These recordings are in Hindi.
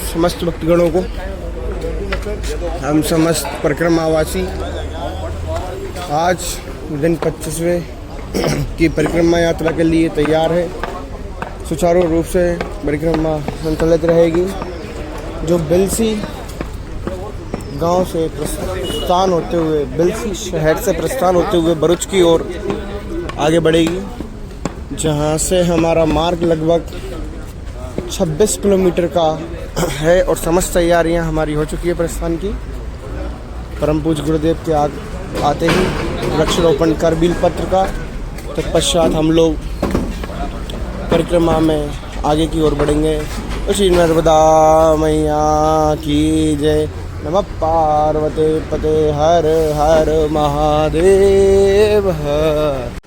समस्त भक्तगणों को। हम समस्त परिक्रमावासी आज दिन 25वें की परिक्रमा यात्रा के लिए तैयार है। सुचारू रूप से परिक्रमा संचालित रहेगी। जो बिलसी गांव से प्रस्थान होते हुए, बिलसी शहर से प्रस्थान होते हुए भरूच की ओर आगे बढ़ेगी, जहां से हमारा मार्ग लगभग 26 किलोमीटर का है और समस्त तैयारियां हमारी हो चुकी है प्रस्थान की। परम पूज्य गुरुदेव के आते ही वृक्षारोपण कर बिल पत्र का, तत्पश्चात हम लोग परिक्रमा में आगे की ओर बढ़ेंगे। श्री नर्मदा मैया की जय। नमः पार्वती पते हर हर महादेव हर।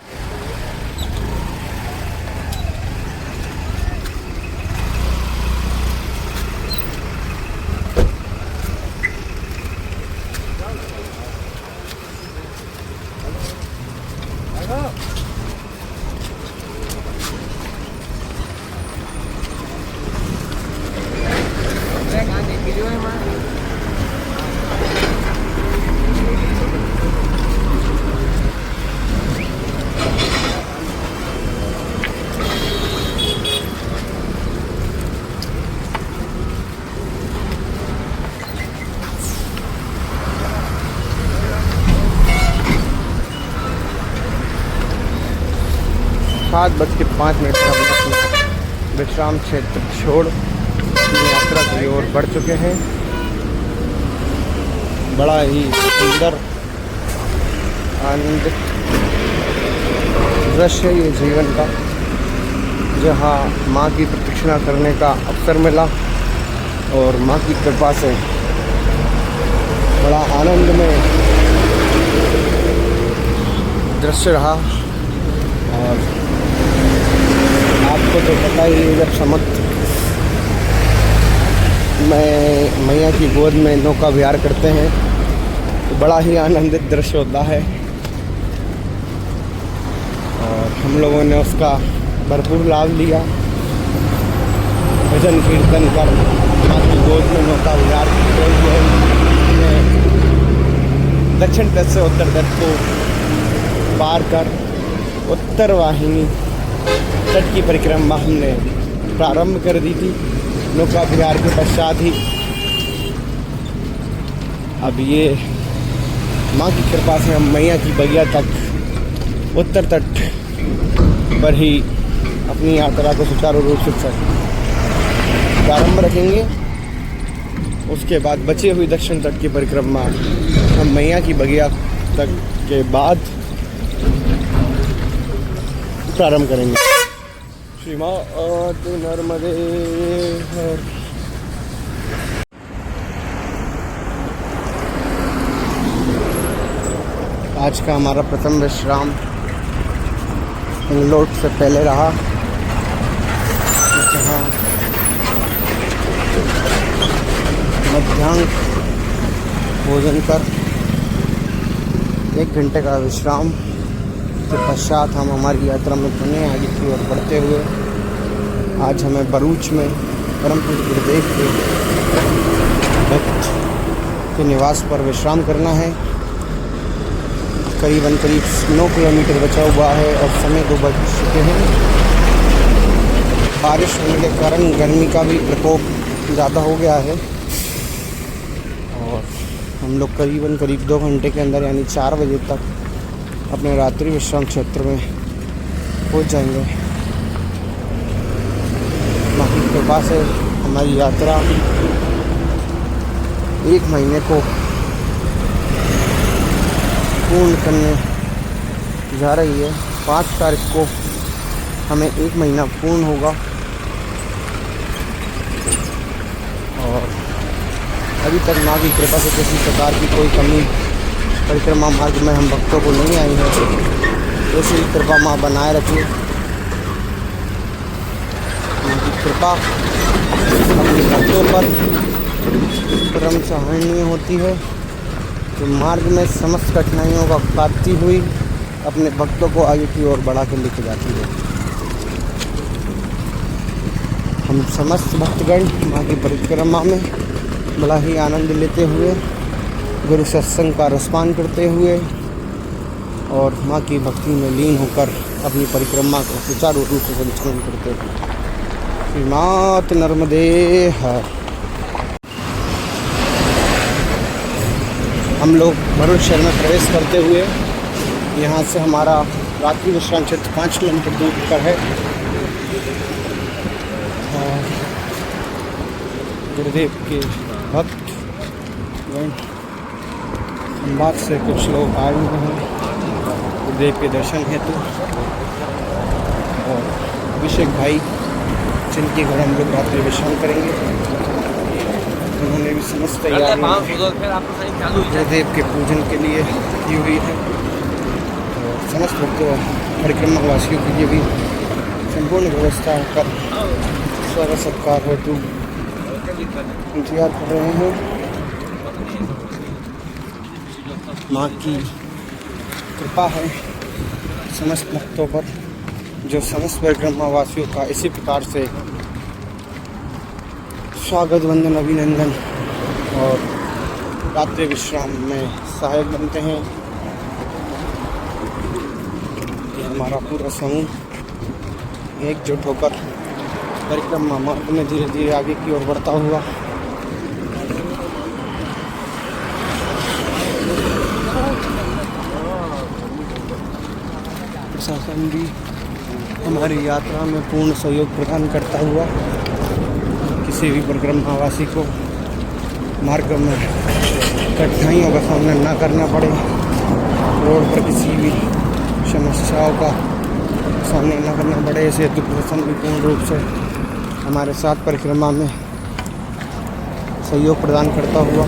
सात बज के 5 मिनट का विश्राम क्षेत्र छोड़ यात्रा की ओर बढ़ चुके हैं। बड़ा ही सुंदर आनंदित दृश्य ये जीवन का, जहाँ माँ की प्रतीक्षा करने का अवसर मिला और माँ की कृपा से बड़ा आनंद में दृश्य रहा। और आपको तो पता ही है, जब समस्त में मैया की गोद में नौका विहार करते हैं तो बड़ा ही आनंदित दृश्य होता है। और हम लोगों ने उसका भरपूर लाभ लिया। भजन कीर्तन कर माँ की गोद में नौका विहार करते हुए दक्षिण तट से उत्तर तट को पार कर उत्तर वाहिनी तट की परिक्रमा हमने प्रारंभ कर दी थी। नौका विहार के पश्चात ही अब ये माँ की कृपा से हम मैया की बगिया तक उत्तर तट पर ही अपनी यात्रा को सुचारू रूप से प्रारंभ रखेंगे। उसके बाद बची हुई दक्षिण तट की परिक्रमा हम मैया की बगिया तक के बाद प्रारंभ करेंगे। श्री माता नर्मदे हर। आज का हमारा प्रथम विश्राम इंगलोट से पहले रहा, जहाँ मध्याह्न भोजन कर 1 घंटे का विश्राम के पश्चात हम हमारी यात्रा में पुनः आगे की ओर बढ़ते हुए आज हमें भरूच में परम पूज्य गुरुदेव के भक्त के निवास पर विश्राम करना है। करीब 9 किलोमीटर बचा हुआ है और समय 2 बज चुके हैं। बारिश होने के कारण गर्मी का भी प्रकोप ज़्यादा हो गया है और हम लोग करीब 2 घंटे के अंदर यानी 4 बजे तक अपने रात्रि विश्राम क्षेत्र में पहुंच जाएंगे। माँ की कृपा से हमारी यात्रा 1 महीने को पूर्ण करने जा रही है। 5 तारीख को हमें 1 महीना पूर्ण होगा और अभी तक माँ की कृपा से किसी प्रकार की कोई कमी परिक्रमा मार्ग में हम भक्तों को नहीं आई है। ऐसी कृपा माँ बनाए रखिए। उनकी कृपा अपने भक्तों पर परम सराहनीय होती है, जो मार्ग में समस्त कठिनाइयों का काटती हुई अपने भक्तों को आगे की ओर बढ़ा कर लेके जाती है। हम समस्त भक्तगण माँ की परिक्रमा में बड़ा ही आनंद लेते हुए, गुरु सत्संग का रसपान करते हुए और माँ की भक्ति में लीन होकर अपनी परिक्रमा को सुचारू रूप से संचालन करते हैं। श्री मात नर्मदे हर। हम लोग भरूच शहर में प्रवेश करते हुए यहाँ से हमारा रात्रि विश्राम क्षेत्र 5 किलोमीटर दूर पर है। गुरुदेव के भक्त खंभात से कुछ लोग आए हुए हैं गुरुदेव के दर्शन हेतु, और अभिषेक भाई जिनके घर हम लोग रात्रि विश्राम करेंगे, उन्होंने भी समस्त तैयारी गुरुदेव के पूजन के लिए की हुई है। और समस्त भक्तों परिक्रमा वासियों के लिए भी संपूर्ण व्यवस्था कर स्वागत सत्कार हेतु इंतजार कर रहे हैं। माँ की कृपा है समस्त भक्तों पर, जो समस्त परिक्रमा वासियों का इसी प्रकार से स्वागत, वंदन, अभिनंदन और रात्रि विश्राम में सहायक बनते हैं। ये हमारा पूरा समूह एकजुट होकर परिक्रमा मार्ग में धीरे धीरे आगे की ओर बढ़ता हुआ प्रशासन भी हमारी यात्रा में पूर्ण सहयोग प्रदान करता हुआ किसी भी परिक्रमावासी को मार्ग में कठिनाइयों का सामना न करना पड़े, रोड पर किसी भी समस्याओं का सामना न करना पड़े, इसे हेतु प्रशासन भी पूर्ण रूप से हमारे साथ परिक्रमा में सहयोग प्रदान करता हुआ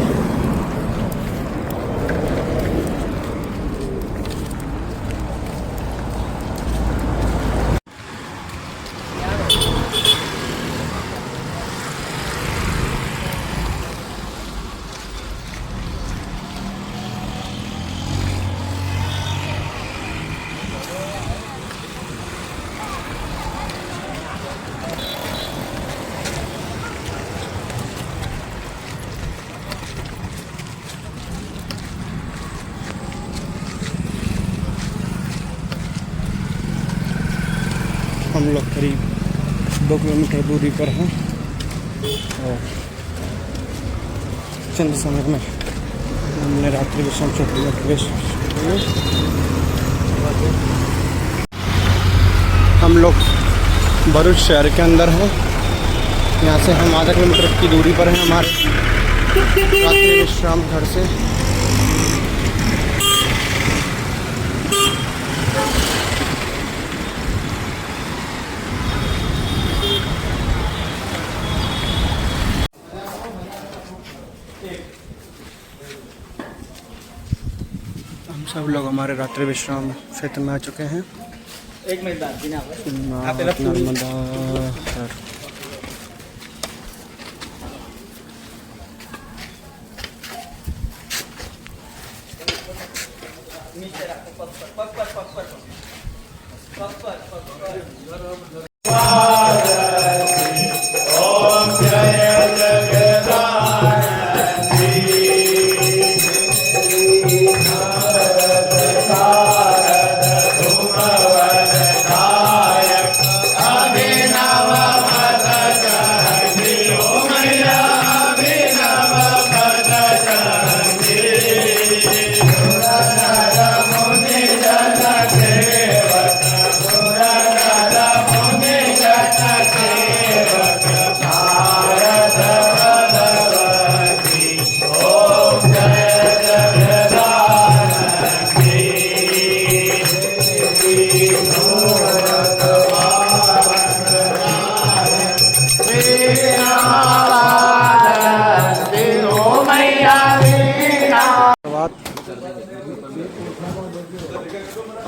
हम लोग करीब 2 किलोमीटर दूरी पर हैं और चंद समय में हमने रात्रि विश्राम क्षेत्र में प्रवेश। हम लोग भरूच शहर के अंदर हैं। यहाँ से हम आधा किलोमीटर की दूरी पर हैं हमारे रात्रि विश्राम घर से। हम सब लोग हमारे रात्रि विश्राम क्षेत्र में आ चुके हैं। एक मिनट नर्मदा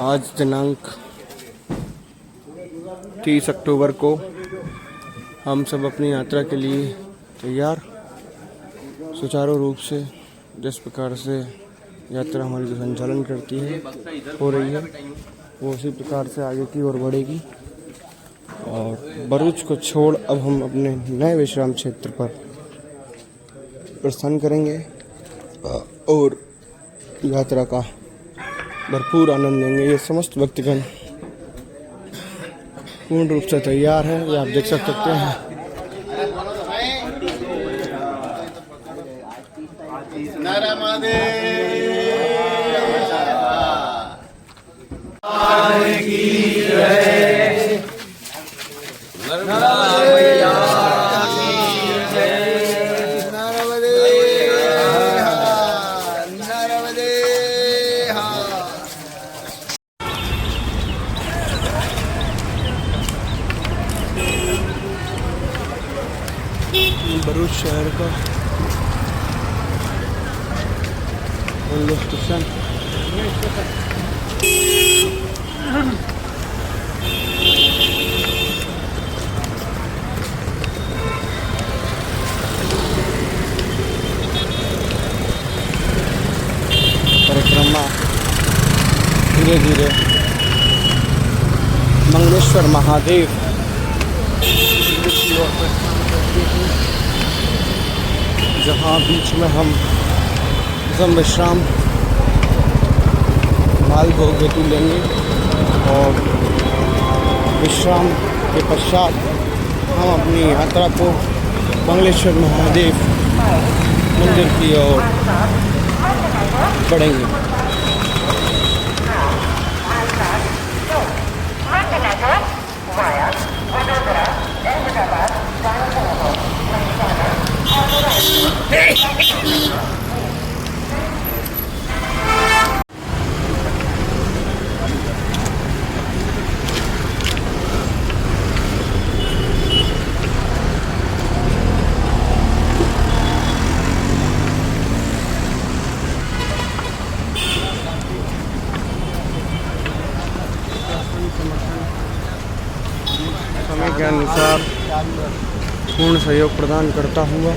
आज दिनांक 30 अक्टूबर को हम सब अपनी यात्रा के लिए तैयार, सुचारू रूप से जिस प्रकार से यात्रा हमारी जो संचालन करती है हो रही है, वो उसी प्रकार से आगे की ओर बढ़ेगी। और भरूच को छोड़ अब हम अपने नए विश्राम क्षेत्र पर प्रस्थान करेंगे और यात्रा का भरपूर आनंद लेंगे। ये समस्त भक्तगण पूर्ण रूप से तैयार हैं, ये आप देख सकते हैं। भरूच शहर का रेलवे स्टेशन परिक्रमा धीरे धीरे मंगलेश्वर महादेव की ओर प्रस्थान करते हैं, जहाँ बीच में हम जम विश्राम माल भोग हेतु लेंगे और विश्राम के पश्चात हम अपनी यात्रा को मंगलेश्वर महादेव मंदिर की ओर बढ़ेंगे। समय के अनुसार पूर्ण सहयोग प्रदान करता हुआ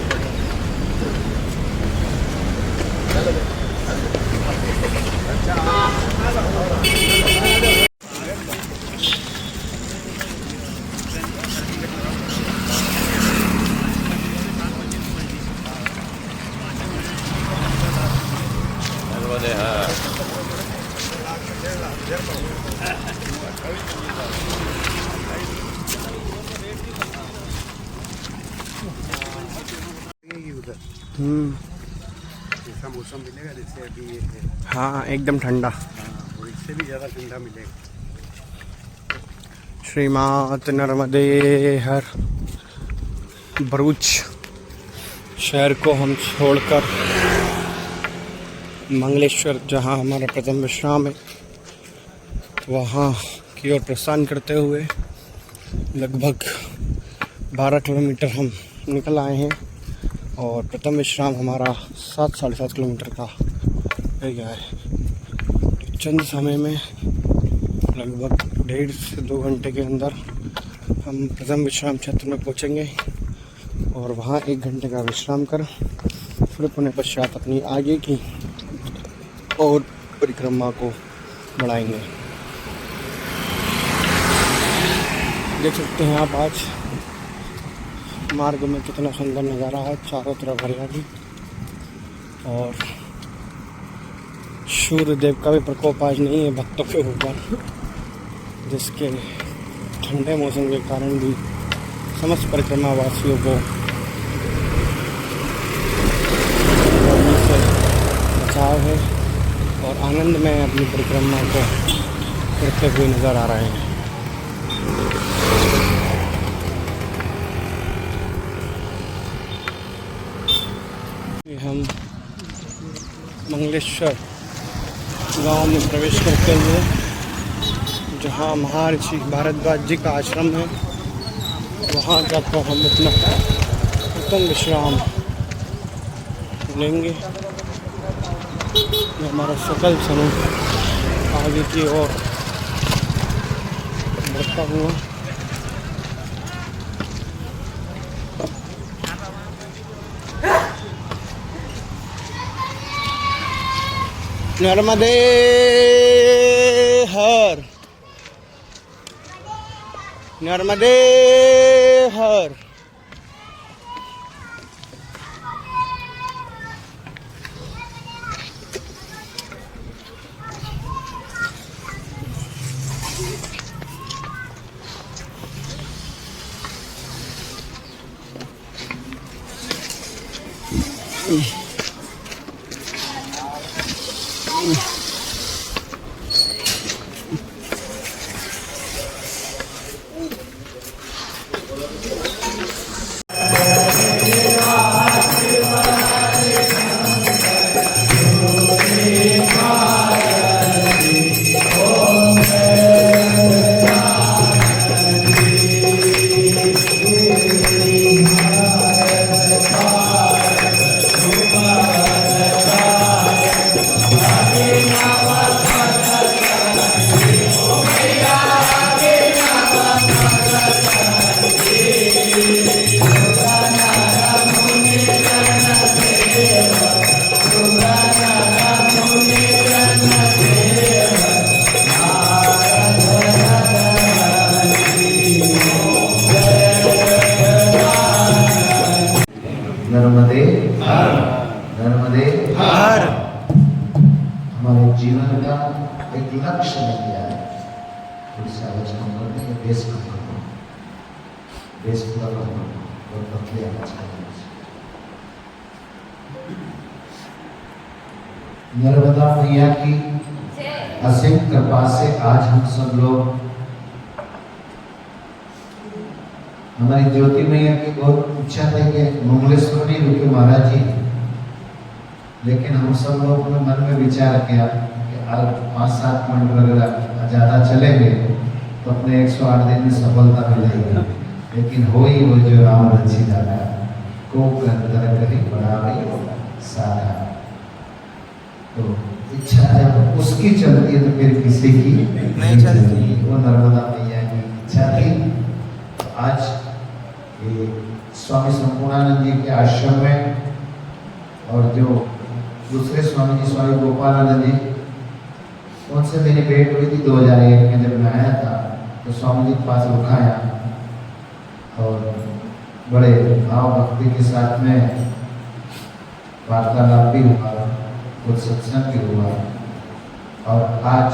जैसा मौसम मिलेगा जैसे अभी ये है। हाँ एकदम ठंडा, और इससे भी ज़्यादा ठंडा मिलेगा। श्रीमात नर्मदे हर। भरूच शहर को हम छोड़कर मंगलेश्वर, जहाँ हमारा प्रथम विश्राम है, वहाँ की ओर प्रस्थान करते हुए लगभग 12 किलोमीटर हम निकल आए हैं और प्रथम विश्राम हमारा 7-7.5 किलोमीटर का एरिया है। तो चंद समय में लगभग 1.5 से 2 घंटे के अंदर हम प्रथम विश्राम क्षेत्र में पहुंचेंगे और वहां 1 घंटे का विश्राम कर फिर पुनः पश्चात अपनी आगे की और परिक्रमा को बढ़ाएंगे। देख सकते हैं आप आज मार्ग में कितना सुंदर नज़ारा है, चारों तरफ हरियाली और सूर्य देव का भी प्रकोप आज नहीं है भक्तों के ऊपर, जिसके ठंडे मौसम के कारण भी समस्त परिक्रमा वासियों को गर्मी से बचाव है और आनंद में अपनी परिक्रमा को करते हुए नज़र आ रहे हैं। हम मंगलेश्वर गांव में प्रवेश करते हुए, जहां महर्षि भारद्वाज जी का आश्रम है, वहां जाकर हम अपना प्रथम विश्राम लेंगे। हमारा सकल समूह आगे की ओर बढ़ता हुआ नर्मदे हर। नर्मदे हर। नर्मदे हर, नर्मदे हर। हमारे जीवन का एक लक्ष्य बन गया है। थोड़ी सी आवाज कम कर देंगे, बेस कम कर दो, बेस पूरा कर दो और पतली आवाज कर दो। नर्मदा मैया की असीम कृपा से आज हम सब लोग हमारी ज्योति मैया की बहुत इच्छा थी कि मंगलेश्वर नहीं रुके महाराज जी, लेकिन हम सब लोग ने मन में विचार किया कि आज 5-7 मिनट अगर ज़्यादा चलेंगे तो अपने 108 दिन में सफलता मिलेगी। लेकिन हो ही वो जो राम रची दादा को कर कहीं बढ़ावे साधा, तो इच्छा जब उसकी चलती है तो फिर किसी की नहीं चलती। वो नर्मदा मैया की इच्छा थी। तो आज ये स्वामी संपूर्णानंद जी के आश्रम में और जो दूसरे स्वामी जी स्वामी गोपालानंद जी, उनसे मेरी भेंट हुई थी 2001 में जब मैं आया था। तो स्वामी जी के पास रुकाया और बड़े भाव भक्ति के साथ में वार्तालाप भी हुआ, कुछ सत्संग भी हुआ। और आज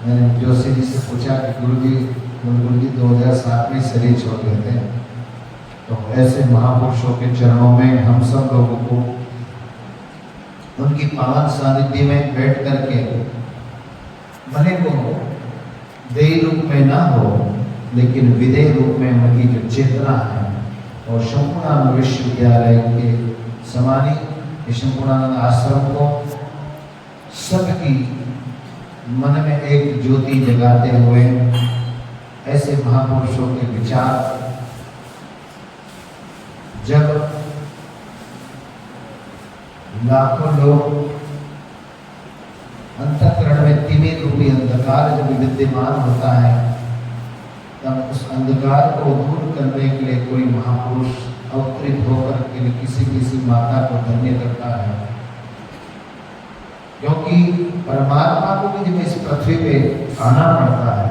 मैंने जोशी जी से पूछा कि गुरु जी 2007 में शरीर छोड़ गए थे, तो ऐसे महापुरुषों के चरणों में हम सब लोगों को उनकी पावन सानिध्य में बैठ करके भले को देह रूप में ना हो लेकिन विदेह रूप में उनकी जो चेतना है और संपूर्णानंद विश्वविद्यालय के समानी संपूर्णानंद आश्रम को सबकी मन में एक ज्योति जगाते हुए ऐसे महापुरुषों के विचार जब लाखों लोग अंतःकरण में तिमिर रूपी अंधकार जब विद्यमान होता है, तब उस अंधकार को दूर करने के लिए कोई महापुरुष अवतरित होकर के लिए किसी माता को धन्य करता है। क्योंकि परमात्मा को भी जब इस पृथ्वी पे आना पड़ता है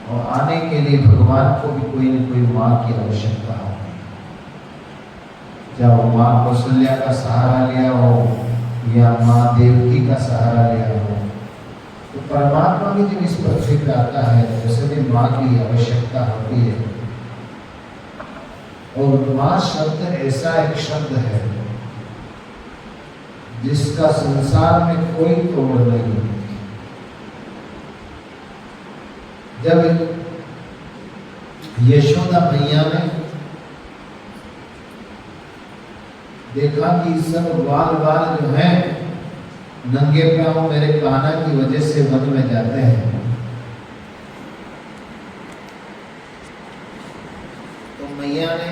और आने के लिए भगवान को भी कोई न कोई माँ की आवश्यकता है। चाहे वो माँ कौशल्या का सहारा लिया हो या माँ देवकी का सहारा लिया हो, तो परमात्मा भी जब इस पृथ्वी पे आता है तो सभी माँ की आवश्यकता होती है। और माँ शब्द ऐसा एक शब्द है जिसका संसार में कोई तोड़ नहीं। जब यशोदा मैया ने देखा कि सब बाल बाल जो हैं नंगे पांव मेरे कान्हा की वजह से वन में जाते हैं, तो मैया ने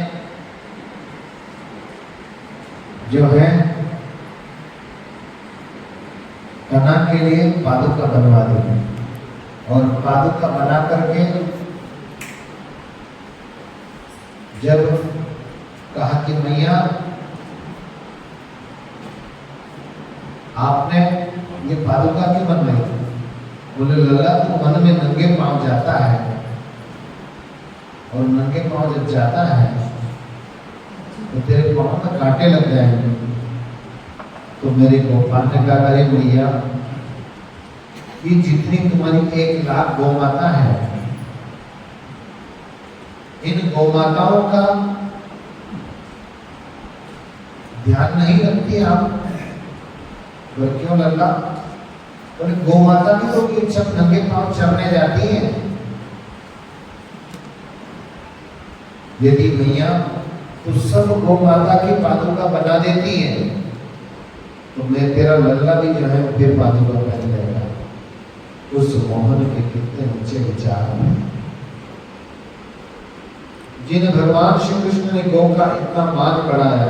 जो है कान्हा के लिए पादुका बनवा दी और पादुका बना करके जब कहा कि मैया आपने ये पादुका क्यों बनवाई, बोले लल्ला तू वन में नंगे पांव जाता है, और नंगे पांव जब जाता है तो तेरे पांव में कांटे लग जाएंगे। तो मेरे गोपाल ने कहा अरे भैया, कि जितनी तुम्हारी 1,00,000 गौ माता है, इन गौ माताओं का ध्यान नहीं रखती आप? बोले क्यों लल्ला? बोले गौ माता भी तो कि सब नंगे पांव चरने जाती है। यदि भैया तो सब गौ माता की पादुका बना देती है, तो मैं तेरा लल्ला भी जो है फिर पादुका पहन लेगा। उस मोहन के कितने ऊंचे विचार हैं। जिन भगवान श्री कृष्ण ने गौ का इतना मान बढ़ाया,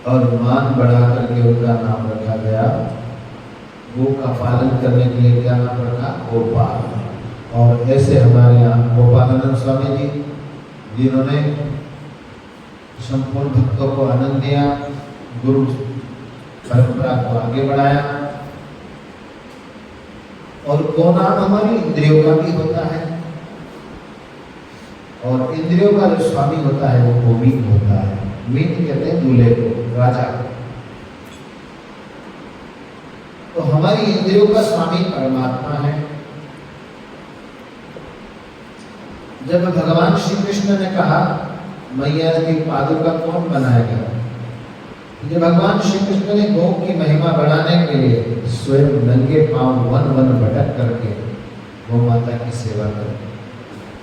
और मान बढ़ा करके उनका नाम रखा गया, गौ का पालन करने के लिए क्या नाम रखा? गोपाल। और ऐसे हमारे यहाँ गोपालानंद स्वामी जी, जिन्होंने संपूर्ण भक्तों को आनंद दिया, गुरु परंपरा को आगे बढ़ाया। और गौ नाम हमारी इंद्रियों का भी होता है, और इंद्रियों का जो स्वामी होता है वो गोमीत होता है। मीत कहते हैं दूल्हे को, राजा को। तो हमारी इंद्रियों का स्वामी परमात्मा है। जब भगवान श्री कृष्ण ने कहा मैया की पादुका कौन बनाएगा, जब भगवान श्री कृष्ण ने गौ की महिमा बढ़ाने के लिए स्वयं नंगे पांव वन वन भटक करके गौ माता की सेवा करके,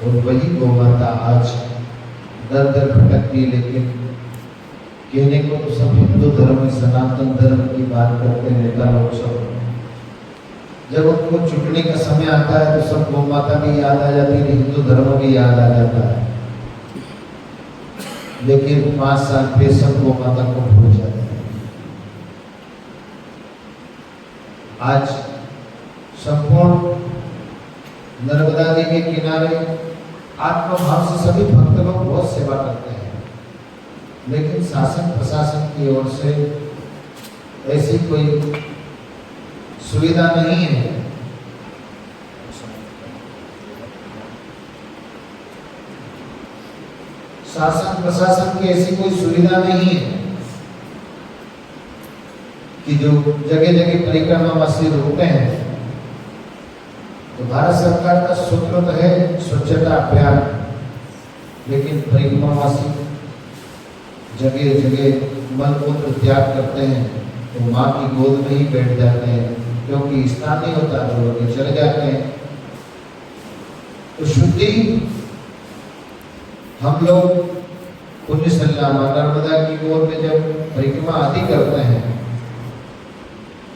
और वही गौ माता आज दर दर भटकती है। लेकिन कहने को तो सब हिंदू धर्म, सनातन धर्म की बात करते हैं नेता लोग सब, जब उनको चुटने का समय आता है तो सब गौ माता भी याद आ जाती है, हिंदू धर्म भी याद आ जाता है। लेकिन 5 साल फिर सब गौ माता को भूल जाते हैं। आज संपूर्ण नर्मदा नदी के किनारे आत्मभाव से सभी भक्त लोग बहुत सेवा करते हैं, लेकिन शासन प्रशासन की ओर से ऐसी कोई सुविधा नहीं है। शासन प्रशासन की ऐसी कोई सुविधा नहीं है कि जो जगह जगह परिक्रमावासी रुकते हैं। तो भारत सरकार का सूत्र तो है स्वच्छता अभियान, लेकिन परिक्रमावासी जगह जगह मलमूत्र त्याग करते हैं, तो माँ की गोद में ही बैठ जाते हैं, क्योंकि स्नान नहीं होता तो लोग चले जाते हैं। तो शुद्धि हम लोग पुण्य सल्लामा नर्मदा की गोद में जब परिक्रमा आदि करते हैं,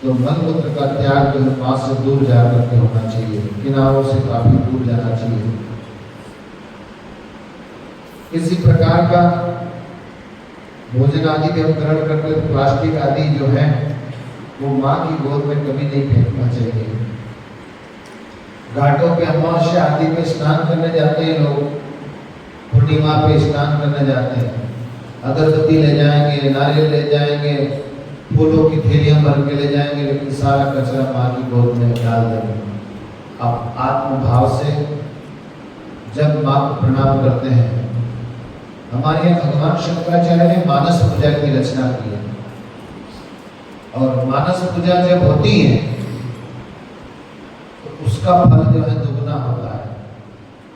तो मलमूत्र का त्याग जो माँ से दूर जाकर के होना चाहिए, किनारों से काफी दूर जाना चाहिए। किसी प्रकार का भोजन आदि भी हम ग्रहण करते हैं, प्लास्टिक आदि जो है वो माँ की गोद में कभी नहीं फेंकना चाहिए। घाटों पे अमावस्या आदि पे स्नान करने जाते हैं लोग, पूर्णिमा पे स्नान करने जाते हैं, अगरबत्ती ले जाएंगे, नारियल ले जाएंगे, फूलों की थैलियां भर के ले जाएंगे, लेकिन सारा कचरा माँ की गोद में डाल देंगे। आप आत्मभाव से जब माँ को प्रणाम करते हैं, हमारे यहाँ भगवान शंकराचार्य ने मानस पूजा की रचना की है, और मानस पूजा जब होती है तो उसका फल जो है दुगना होता है।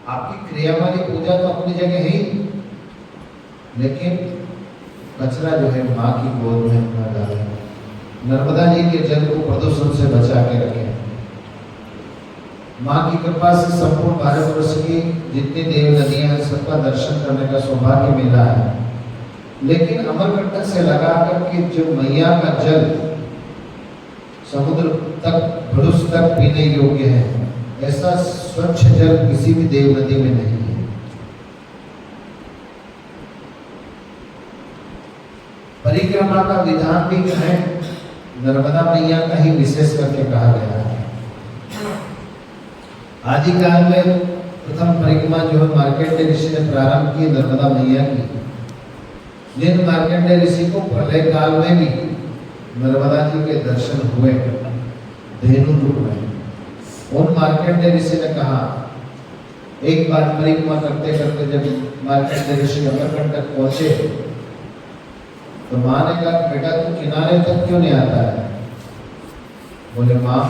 आपकी क्रिया वाली पूजा तो अपनी जगह ही, लेकिन कचरा जो है माँ की गोद में न डालें। नर्मदा जी के जल को प्रदूषण से बचा के रखें। माँ की कृपा से संपूर्ण भारतवर्ष की जितनी देव नदियां हैं सबका दर्शन करने का सौभाग्य मिला है। लेकिन अमरकंटक से लगा करके जो मैया का जल समुद्र तक भड़ुस तक पीने योग्य है, ऐसा स्वच्छ जल किसी भी देव नदी में नहीं है। परिक्रमा का विधान भी जो है नर्मदा मैया का ही विशेष करके कहा गया है। आदिकाल में प्रथम परिक्रमा जो है मार्कंडेय ऋषि ने प्रारंभ की नर्मदा मैया की, जिन मार्कंडेय ऋषि को प्रलय काल में भी नर्मदा जी के दर्शन हुए, धेनु रूप में। उन मार्कंडेय ऋषि ने कहा, एक बार परिक्रमा करते करते जब मार्कंडेय ऋषि अमरकंटक पहुंचे तो माँ ने कहा, बेटा तू किनारे तक क्यों नहीं आता है? बोले, माँ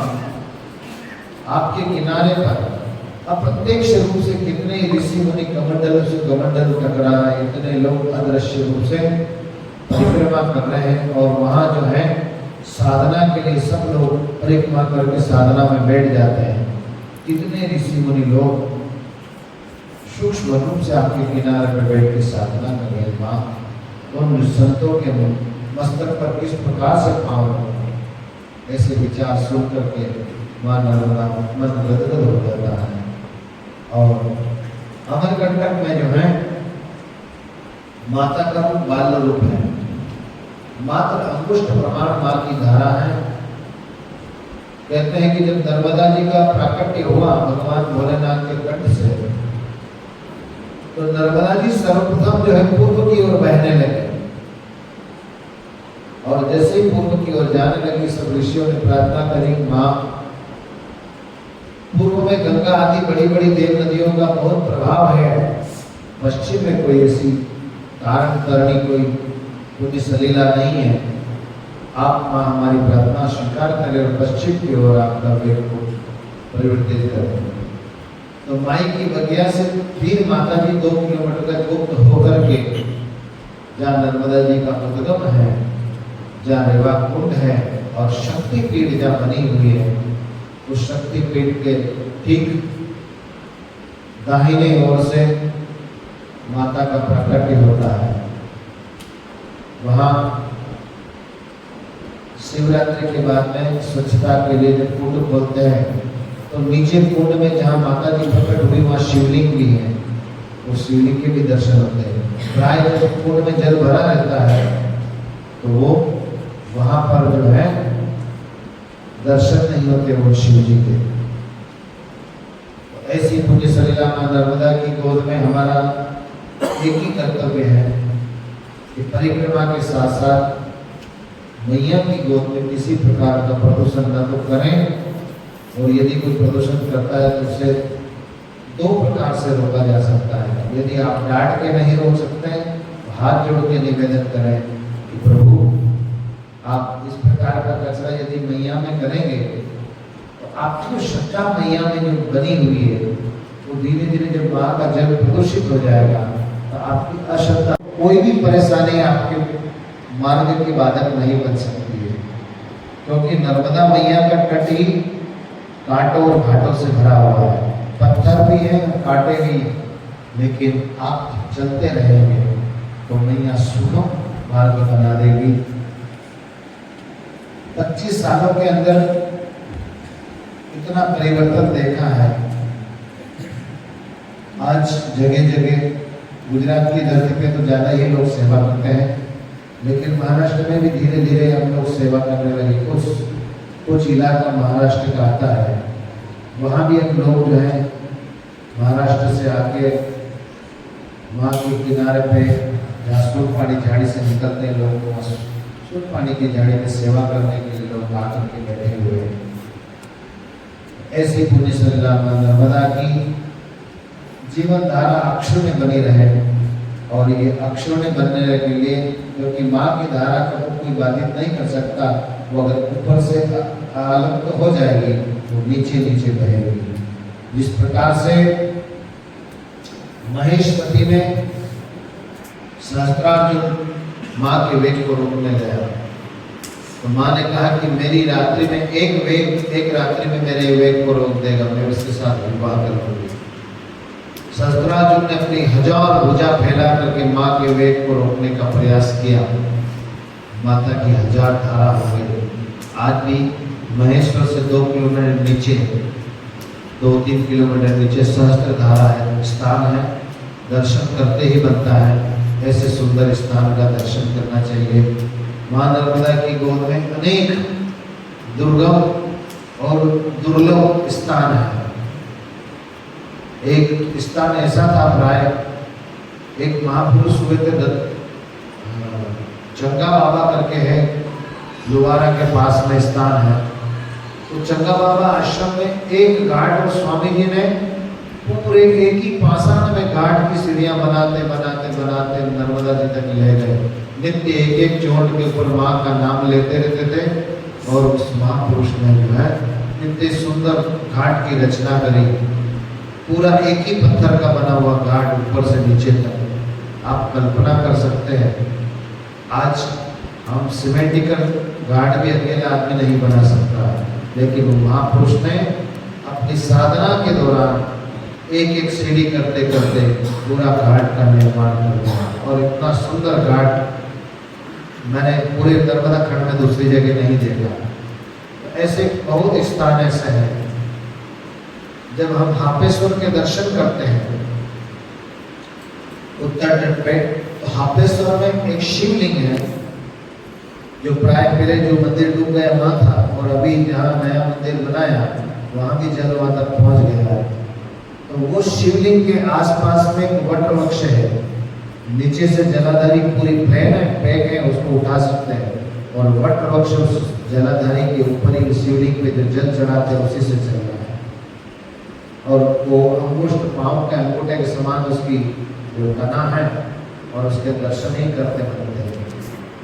आपके किनारे पर अप्रत्यक्ष रूप से कितने ऋषि मुनि कमंडल से कमंडल टकरा रहे हैं, इतने लोग अदृश्य रूप से परिक्रमा कर रहे हैं और वहाँ जो है साधना के लिए सब लोग परिक्रमा करके साधना में बैठ जाते हैं। कितने ऋषि मुनि लोग सूक्ष्म रूप से आपके किनारे पर बैठ के साधना कर रहे हैं। माँ उन संतों के मस्तक पर किस प्रकार से पाँव रखो, ऐसे विचार सुन करके माँ नर्मदा मन गदगद हो जाता है। और अमरकंटक में जो है माता का रूप बाल रूप है, मात्र अंगुष्ठ प्रमाण माँ की धारा है। कहते हैं कि जब नर्मदा जी का प्राकट्य हुआ भगवान भोलेनाथ के कंठ से, तो नर्मदा जी सर्वप्रथम जो है पूर्व की ओर बहने लगे और जैसे ही पूर्व की ओर जाने लगी सब ऋषियों ने प्रार्थना करी, माँ पूर्व में गंगा आदि बड़ी बड़ी देव नदियों का बहुत प्रभाव है, पश्चिम में कोई ऐसी कारण करनी कोई पुण्य सलीला नहीं है। आप माँ हमारी प्रार्थना स्वीकार करें और पश्चिम की ओर आपका वेग को परिवर्तित करें। तो माई की बगिया से फिर माता जी 2 किलोमीटर तक गुप्त होकर के जहाँ नर्मदा जी का उद्गम है, जहाँ रेवा कुंड है और शक्तिपीठ जहाँ बनी हुई है, उस शक्तिपीठ के ठीक दाहिने ओर से माता का प्राकट्य होता है। वहाँ शिवरात्रि के बाद में स्वच्छता के लिए जब कुंड खोलते हैं तो नीचे कुंड में जहाँ माता जी प्रकट हुई वहाँ शिवलिंग भी है, उस शिवलिंग के भी दर्शन होते हैं। प्राय जब कुंड में जल भरा रहता है तो वो वहाँ पर जो है दर्शन नहीं होते वो शिव जी के। ऐसी पुण्य सलीला मां नर्मदा की गोद में हमारा एक ही कर्तव्य है कि परिक्रमा के साथ साथ मैया की गोद में किसी प्रकार का प्रदूषण न तो करें, और यदि कोई प्रदूषण करता है तो उसे 2 प्रकार से रोका जा सकता है। यदि आप डांट के नहीं रोक सकते तो हाथ जोड़ के निवेदन करें कि प्रभु आप इस प्रकार का कचरा यदि मैया में करेंगे तो आपकी जो सच्चा मैया में जो बनी हुई है वो धीरे धीरे जब माँ का जल प्रदूषित हो जाएगा तो आपकी अश्रद्धा कोई भी परेशानी आपके मार्ग की बाधक नहीं बन सकती है, क्योंकि नर्मदा मैया का तट ही कांटों और घाटों से भरा हुआ है। पत्थर भी है, कांटे भी, लेकिन आप चलते रहेंगे तो मैया सुगम मार्ग बना देगी। 25 सालों के अंदर इतना परिवर्तन देखा है। आज जगह जगह गुजरात की धरती पे तो ज़्यादा ही लोग सेवा करते हैं, लेकिन महाराष्ट्र में भी धीरे धीरे हम लोग सेवा करने लगे। कुछ इलाका महाराष्ट्र का आता है, वहाँ भी हम लोग जो है महाराष्ट्र से आके वहाँ के किनारे पे जहाँ सूरपानी झाड़ी से निकलते हैं लोग, वहाँ सूरपानी की झाड़ी में सेवा करने के लिए लोग आकर के बैठे हुए हैं। ऐसी पुण्य सलीला मां नर्मदा की जीवन धारा अक्षर में बनी रहे, और ये अक्षर में बनने के लिए, क्योंकि माँ की धारा को कोई बाधित नहीं कर सकता, वो अगर ऊपर से अलग तो हो जाएगी तो नीचे नीचे बहेगी। जिस प्रकार से महेशपति में सहस्त्रार्जुन माँ के वेग को रोकने गया तो माँ ने कहा कि मेरी रात्रि में एक रात्रि में मेरे वेग को रोक देगा, मैं उसके साथ विवाह कर लूंगी। सहस्त्रार्जुन ने अपनी 1000 भुजा फैला करके माँ के वेग को रोकने का प्रयास किया। माता की 1000 धारा हो गई। आज भी महेश्वर से 2 किलोमीटर नीचे, 2-3 किलोमीटर नीचे सहस्त्र धारा है, स्थान है, दर्शन करते ही बनता है। ऐसे सुंदर स्थान का दर्शन करना चाहिए। मां नर्मदा की गोद में अनेक दुर्गम और दुर्लभ स्थान है। एक स्थान ऐसा था, प्राय एक महापुरुष हुए थे, चंगा बाबा करके है, लुवारा के पास में स्थान है। तो चंगा बाबा आश्रम में एक घाट और स्वामी जी ने पूरे एक ही पाषाण में घाट की सीढ़ियां बनाते बनाते बनाते नर्मदा जी तक ले गए। नित्य एक एक चोट के ऊपर माँ का नाम लेते रहते थे और उस महापुरुष ने जो है इतने सुंदर घाट की रचना करी। पूरा एक ही पत्थर का बना हुआ घाट ऊपर से नीचे तक। आप कल्पना कर सकते हैं, आज हम सिमेट्रिकल घाट भी अकेले आदमी नहीं बना सकता, लेकिन वो महापुरुष ने अपनी साधना के दौरान एक एक सीढ़ी करते करते पूरा घाट का निर्माण कर दिया। और इतना सुंदर घाट मैंने पूरे नर्मदा खंड में दूसरी जगह नहीं देखा। ऐसे बहुत स्थान ऐसे हैं। जब हम हापेश्वर के दर्शन करते हैं उत्तर तट पे, तो हापेश्वर में एक शिवलिंग है जो प्राय पहले जो मंदिर डूब गया वहाँ था, और अभी जहाँ नया मंदिर बनाया वहाँ भी जल वहाँ तक पहुँच गया है। तो वो शिवलिंग के आसपास में एक वट वृक्ष है, नीचे से जलाधारी पूरी पैक है, उसको उठा सकते हैं, और वट वृक्ष उस जलाधारी के ऊपर ही शिवलिंग पे जो जल चढ़ाते हैं उसी से चल रहा है। और वो अंगुष्ठ पाँव के अंगूठे के समान उसकी जो तना है, और उसके दर्शन ही करते बनते हैं।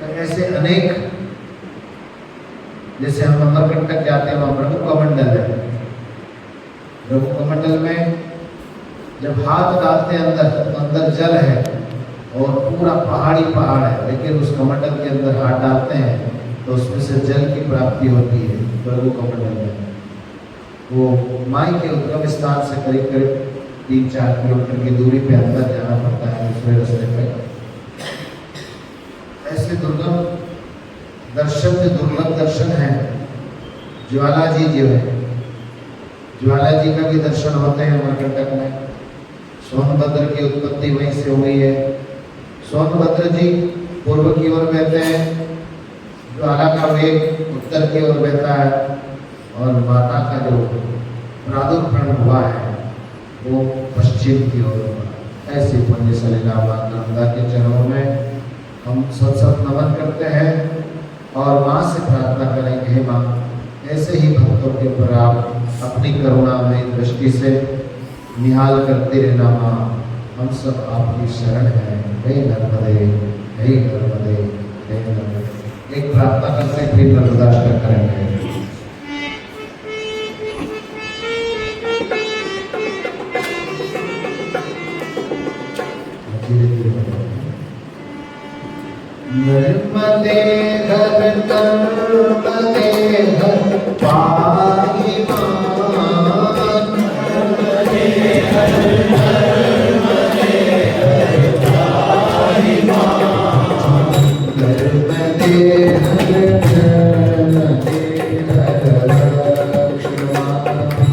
तो ऐसे अनेक, जैसे हम अमरकंटक जाते हैं वहाँ ब्रह्म कमंडल है। ब्रह्म कमंडल में जब हाथ डालते हैं अंदर जल है और पूरा पहाड़ है, लेकिन उस कमंडल के अंदर हाथ डालते हैं तो उसमें से जल की प्राप्ति होती है। प्रभु कमंडल में वो माई के उद्गम स्थान से करीब करीब 3-4 किलोमीटर की दूरी पे अंदर जाना पड़ता है दूसरे रास्ते पे। ऐसे दुर्गम दर्शन में दुर्लभ दर्शन है। ज्वाला जी जो है, ज्वाला जी का भी दर्शन होते हैं अमरकंटक में। सोनभद्र की उत्पत्ति वहीं से हुई है। सोनभद्र जी पूर्व की ओर बहते हैं, ज्वाला का वेग उत्तर की ओर बहता है, और माता का जो प्रादुर्भरण हुआ है वो पश्चिम की ओर हुआ। ऐसी पुण्य सलीला मां नर्मदा के चरणों में हम सत नमन करते हैं और माँ से प्रार्थना करेंगे, हे माँ ऐसे ही भक्तों के ऊपर आप अपनी करुणामय दृष्टि से निहाल करते रहना माँ, हम सब आपकी शरण हैं। हे नर्मदे, हे नर्मदे, हे नर्मदे। एक प्रार्थना करते फिर नर्मदाष्टक करेंगे। नर्मदे घर नर्मदे घर पाहि मां, नर्मदे घर नर्मदे घर पाहि मां, नर्मदे घर नर्मदे घर रक्ष मां, नर्मदे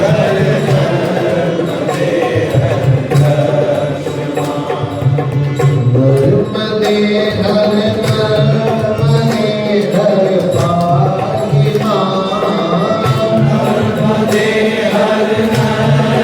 घर नर्मदे घर रक्ष मां, नर्मदे हर नर्मदे हर पाहि मां, नर्मदे हर नर्मदे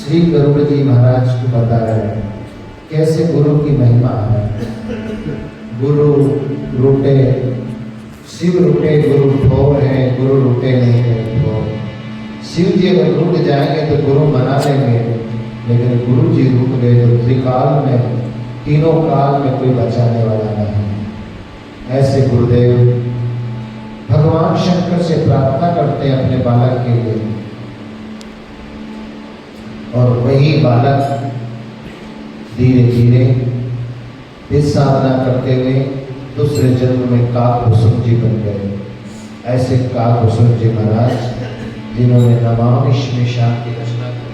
श्री गरुड़ जी महाराज को बता रहे हैं कैसे गुरु की महिमा है। गुरु रूठे, शिव रूठे गुरु ठोर है, गुरु रूठे नहीं है ठोर। शिव जी अगर रूठ जाएंगे तो गुरु मना लेंगे, लेकिन गुरु जी रूठ गए तो त्रिकाल में, तीनों काल में कोई बचाने वाला नहीं। ऐसे गुरुदेव भगवान शंकर से प्रार्थना करते हैं अपने बालक के लिए, और वही बालक धीरे धीरे इस साधना करते हुए दूसरे जन्म में काकभूषण जी बन गए। ऐसे काकभूषण जी महाराज जिन्होंने नमामि शिवाय की रचना की।